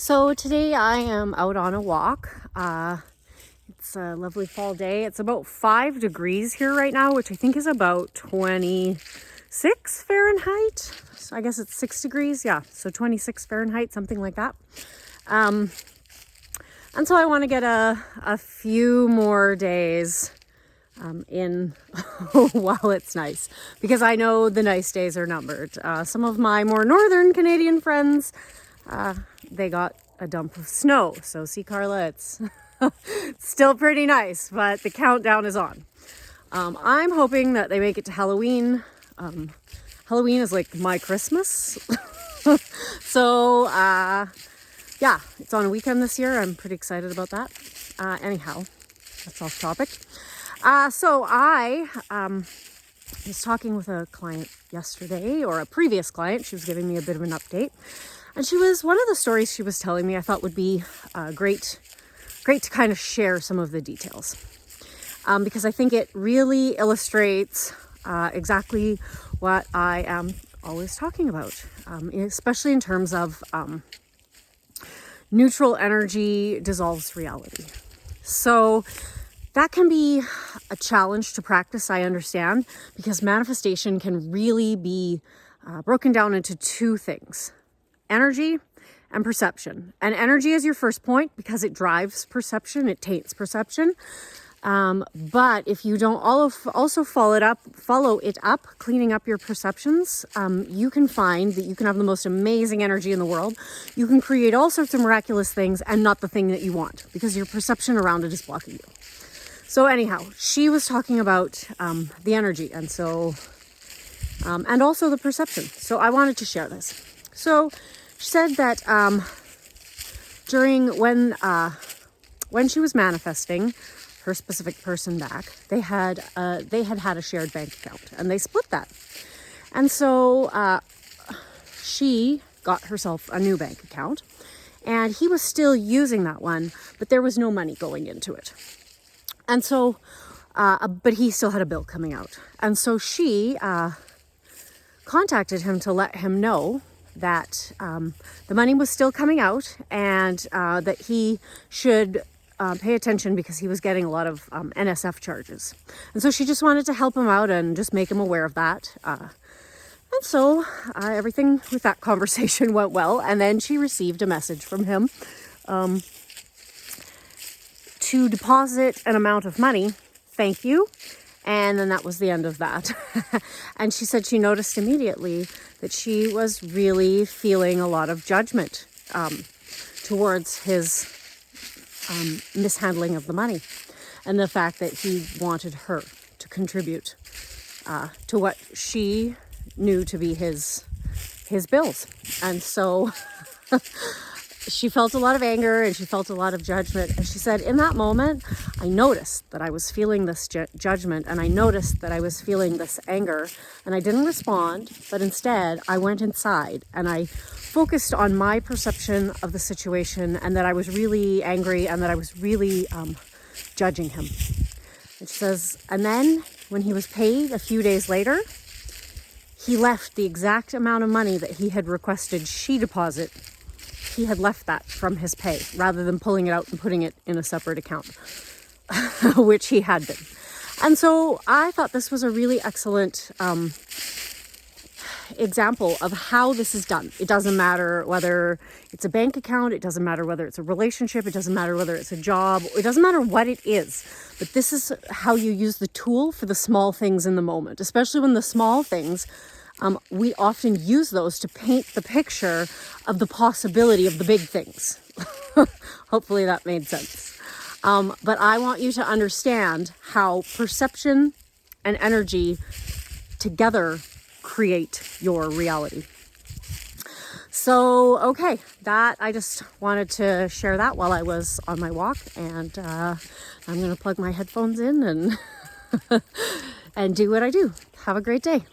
So today I am out on a walk. It's a lovely fall day. It's about 5 degrees here right now, which I think is about 26 Fahrenheit. So I guess it's 6 degrees. Yeah, so 26 Fahrenheit, something like that. And so I want to get a few more days in while it's nice, because I know the nice days are numbered. Some of my more northern Canadian friends, they got a dump of snow. So see, Carla, it's still pretty nice, but the countdown is on. I'm hoping that they make it to Halloween. Halloween is like my Christmas. So yeah, it's on a weekend this year. I'm pretty excited about that. Anyhow, that's off topic. So I was talking with a client yesterday, or a previous client. She was giving me a bit of an update. And one of the stories she was telling me I thought would be great to kind of share some of the details. Because I think it really illustrates exactly what I am always talking about, especially in terms of neutral energy dissolves reality. So that can be a challenge to practice, I understand, because manifestation can really be broken down into two things: energy and perception. And energy is your first point because it drives perception, it taints perception. But if you don't also follow it up, cleaning up your perceptions, you can find that you can have the most amazing energy in the world. You can create all sorts of miraculous things and not the thing that you want, because your perception around it is blocking you. So anyhow, she was talking about the energy and and also the perception. So I wanted to share this. So she said that during when she was manifesting her specific person back, they had a shared bank account, and they split that. And so she got herself a new bank account, and he was still using that one, but there was no money going into it. And so, but he still had a bill coming out. And so she contacted him to let him know that the money was still coming out, and that he should pay attention because he was getting a lot of NSF charges. And so she just wanted to help him out and just make him aware of that. And so everything with that conversation went well. And then she received a message from him to deposit an amount of money. Thank you. And then that was the end of that. And she said she noticed immediately that she was really feeling a lot of judgment towards his mishandling of the money, and the fact that he wanted her to contribute to what she knew to be his bills. And so she felt a lot of anger, and she felt a lot of judgment. And she said, in that moment, I noticed that I was feeling this judgment, and I noticed that I was feeling this anger, and I didn't respond, but instead I went inside and I focused on my perception of the situation, and that I was really angry, and that I was really judging him. And she says, and then when he was paid a few days later, he left the exact amount of money that he had requested she deposit. He had left that from his pay rather than pulling it out and putting it in a separate account, which he had been. And so I thought this was a really excellent example of how this is done. It doesn't matter whether it's a bank account, it doesn't matter whether it's a relationship, it doesn't matter whether it's a job, it doesn't matter what it is. But this is how you use the tool for the small things in the moment, especially when the small things, we often use those to paint the picture of the possibility of the big things. Hopefully that made sense. But I want you to understand how perception and energy together create your reality. So, okay, I just wanted to share that while I was on my walk, and I'm going to plug my headphones in and and do what I do. Have a great day.